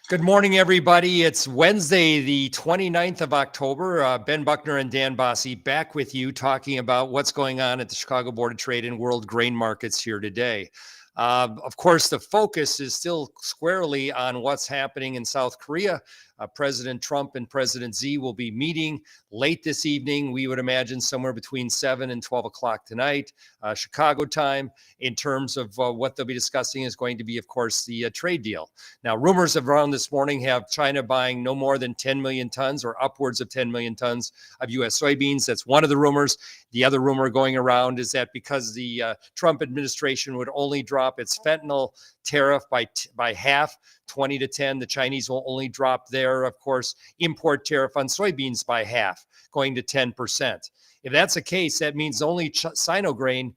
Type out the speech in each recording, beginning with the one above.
Good morning, everybody. It's Wednesday, the 29th of October. Ben Buckner and Dan Bosse back with you talking about what's going on at the Chicago Board of Trade and world grain markets here today. Of course, the focus is still squarely on what's happening in South Korea. President Trump and President Xi will be meeting late this evening. We would imagine somewhere between 7 and 12 o'clock tonight, Chicago time. In terms of what they'll be discussing is going to be, of course, the trade deal. Now, rumors around this morning have China buying no more than 10 million tons or upwards of 10 million tons of U.S. soybeans. That's one of the rumors. The other rumor going around is that because the Trump administration would only drop its fentanyl tariff by half, 20 to 10, the Chinese will only drop their, of course, import tariff on soybeans by half, going to 10%. If that's the case, that means only Sinograin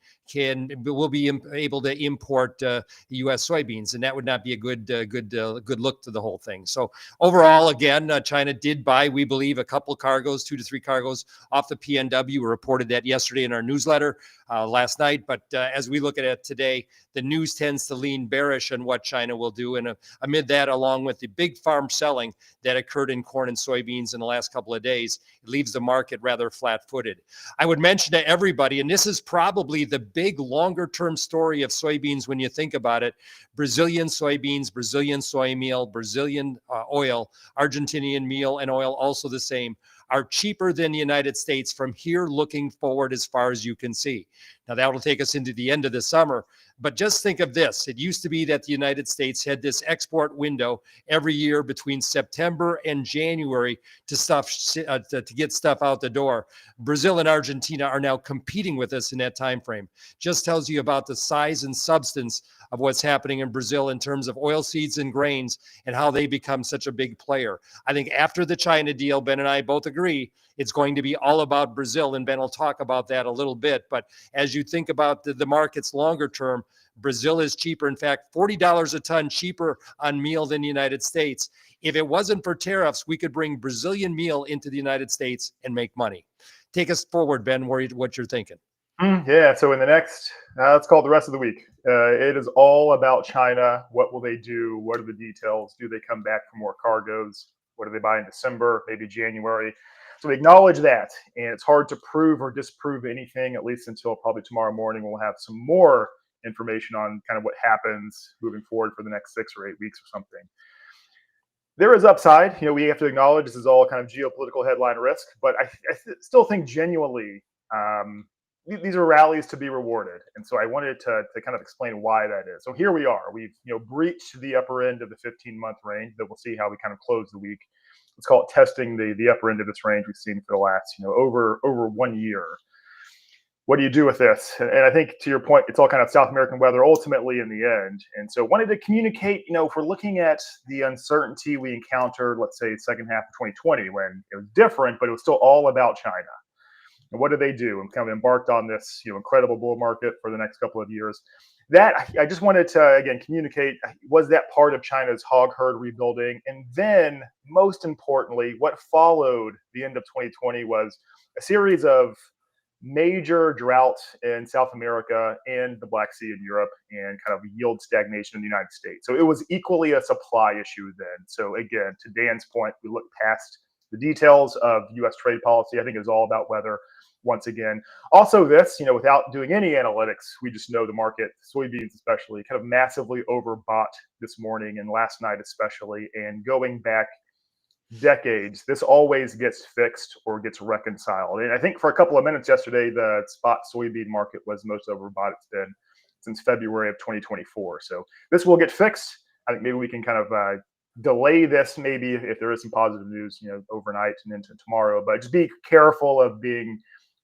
will be able to import U.S. soybeans, and that would not be a good look to the whole thing. So overall, again, China did buy, we believe, a couple cargoes, 2 to 3 cargoes off the PNW. We reported that yesterday in our newsletter last night. But as we look at it today, the news tends to lean bearish on what China will do. And amid that, along with the big farm selling that occurred in corn and soybeans in the last couple of days, it leaves the market rather flat-footed. I would mention to everybody, and this is probably the big longer-term story of soybeans when you think about it, Brazilian soybeans, Brazilian soy meal, Brazilian oil, Argentinian meal and oil, also the same, are cheaper than the United States from here looking forward as far as you can see. Now, that will take us into the end of the summer. But just think of this. It used to be that the United States had this export window every year between September and January to get stuff out the door. Brazil and Argentina are now competing with us in that time frame. Just tells you about the size and substance of what's happening in Brazil in terms of oilseeds and grains and how they become such a big player. I think after the China deal, Ben and I both agree it's going to be all about Brazil, and Ben will talk about that a little bit. But as you think about the markets longer term, Brazil is cheaper. In fact, $40 a ton cheaper on meal than the United States. If it wasn't for tariffs, we could bring Brazilian meal into the United States and make money. Take us forward, Ben, what you're thinking. Yeah, so in the next, let's call it the rest of the week, it is all about China. What will they do? What are the details? Do they come back for more cargoes? What do they buy in December, maybe January? So we acknowledge that, and it's hard to prove or disprove anything, at least until probably tomorrow morning. We'll have some more information on kind of what happens moving forward for the next 6 or 8 weeks or something. There is upside. We have to acknowledge this is all kind of geopolitical headline risk, but I still think genuinely these are rallies to be rewarded. And so I wanted to kind of explain why that is. So here we are. We've breached the upper end of the 15-month range. That we'll see how we kind of close the week. Let's call it testing the upper end of this range we've seen for the last over 1 year. What do you do with this? And I think, to your point, it's all kind of South American weather ultimately in the end. And so wanted to communicate, if we're looking at the uncertainty we encountered, let's say second half of 2020, when it was different, but it was still all about China. And what did they do? And kind of embarked on this incredible bull market for the next couple of years. That I just wanted to, again, communicate, was that part of China's hog herd rebuilding? And then, most importantly, what followed the end of 2020 was a series of major droughts in South America and the Black Sea in Europe, and kind of yield stagnation in the United States. So it was equally a supply issue then. So again, to Dan's point, we look past the details of U.S. trade policy. I think it was all about weather once again. Also this, without doing any analytics, we just know the market, soybeans especially, kind of massively overbought this morning and last night especially, and going back decades, this always gets fixed or gets reconciled. And I think for a couple of minutes yesterday, the spot soybean market was most overbought it's been since February of 2024. So this will get fixed. I think maybe we can kind of delay this, maybe if there is some positive news, overnight and into tomorrow. But just be careful of being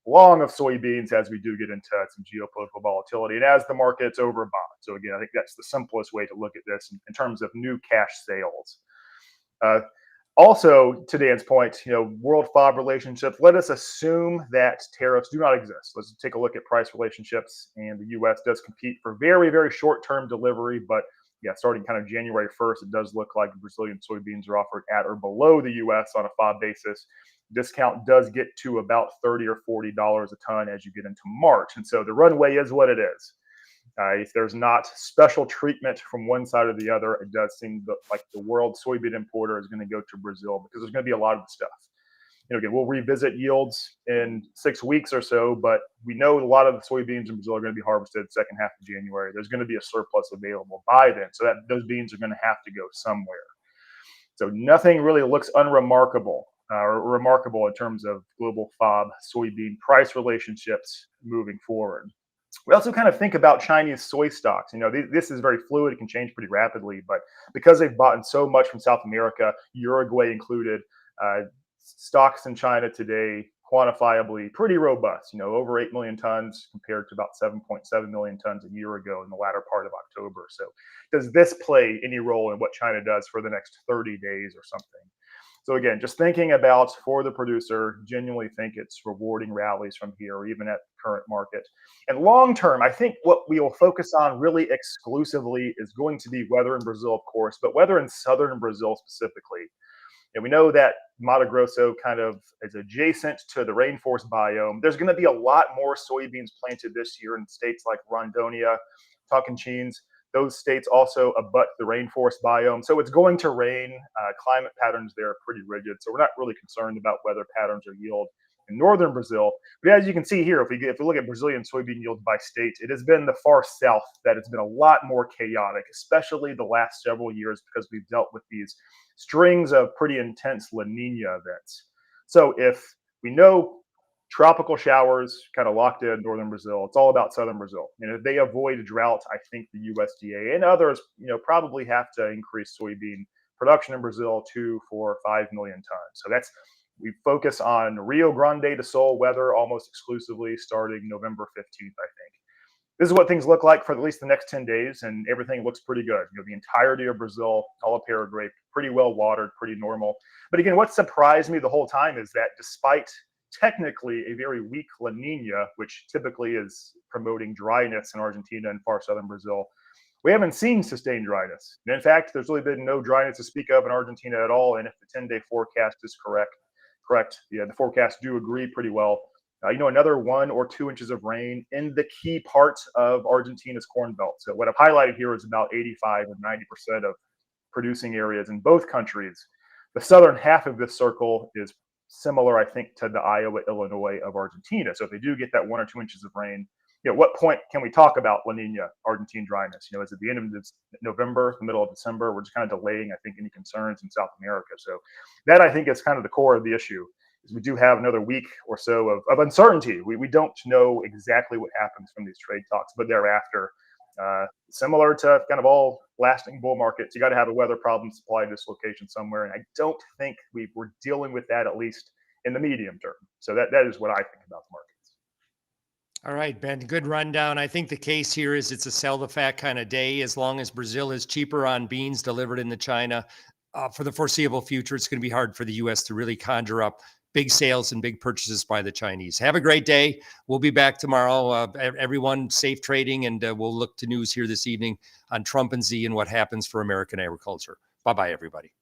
long of soybeans as we do get into some geopolitical volatility and as the market's overbought. So again, I think that's the simplest way to look at this in terms of new cash sales. Also, to Dan's point, world FOB relationships, let us assume that tariffs do not exist. Let's take a look at price relationships, and the U.S. does compete for very, very short-term delivery, but yeah, starting kind of January 1st, it does look like Brazilian soybeans are offered at or below the U.S. on a FOB basis. Discount does get to about $30 or $40 a ton as you get into March, and so the runway is what it is. If there's not special treatment from one side or the other, it does seem like the world soybean importer is going to go to Brazil because there's going to be a lot of the stuff. Again, we'll revisit yields in 6 weeks or so, but we know a lot of the soybeans in Brazil are going to be harvested second half of January. There's going to be a surplus available by then, so that those beans are going to have to go somewhere. So nothing really looks unremarkable or remarkable in terms of global FOB soybean price relationships moving forward. We also kind of think about Chinese soy stocks. This is very fluid; it can change pretty rapidly. But because they've bought so much from South America, Uruguay included, stocks in China today quantifiably pretty robust. Over 8 million tons compared to about 7.7 million tons a year ago in the latter part of October. So, does this play any role in what China does for the next 30 days or something? So again, just thinking about for the producer, genuinely think it's rewarding rallies from here, even at current market. And long term, I think what we will focus on really exclusively is going to be weather in Brazil, of course, but weather in southern Brazil specifically. And we know that Mato Grosso kind of is adjacent to the rainforest biome. There's going to be a lot more soybeans planted this year in states like Rondônia, Tocantins. Those states also abut the rainforest biome. So it's going to rain. Climate patterns there are pretty rigid. So we're not really concerned about weather patterns or yield in northern Brazil. But as you can see here, if we look at Brazilian soybean yields by state, it has been the far south that it's been a lot more chaotic, especially the last several years, because we've dealt with these strings of pretty intense La Nina events. So if we know tropical showers kind of locked in northern Brazil, it's all about southern Brazil. If they avoid drought, I think the USDA and others, probably have to increase soybean production in Brazil 2, 4, 5 million tons. So we focus on Rio Grande do Sul weather almost exclusively starting November 15th, I think. This is what things look like for at least the next 10 days, and everything looks pretty good. The entirety of Brazil, all of Paraguay, pretty well watered, pretty normal. But again, what surprised me the whole time is that despite technically a very weak La Nina, which typically is promoting dryness in Argentina and far southern Brazil, we haven't seen sustained dryness. And in fact, there's really been no dryness to speak of in Argentina at all. And if the 10-day forecast is correct, the forecasts do agree pretty well. Another 1 or 2 inches of rain in the key parts of Argentina's corn belt. So what I've highlighted here is about 85 or 90% of producing areas in both countries. The southern half of this circle is similar, I think, to the Iowa, Illinois of Argentina. So if they do get that 1 or 2 inches of rain, at what point can we talk about La Nina Argentine dryness? Is it the end of November, the middle of December? We're just kind of delaying, I think, any concerns in South America. So that, I think, is kind of the core of the issue. Is we do have another week or so of uncertainty. We don't know exactly what happens from these trade talks, but thereafter, similar to kind of all lasting bull markets, you got to have a weather problem, supply dislocation somewhere. And I don't think we're dealing with that, at least in the medium term. So that is what I think about the markets. All right, Ben, good rundown. I think the case here is it's a sell the fat kind of day. As long as Brazil is cheaper on beans delivered into China for the foreseeable future, it's going to be hard for the U.S. to really conjure up big sales and big purchases by the Chinese. Have a great day. We'll be back tomorrow. Everyone safe trading, and we'll look to news here this evening on Trump and Z and what happens for American agriculture. Bye-bye, everybody.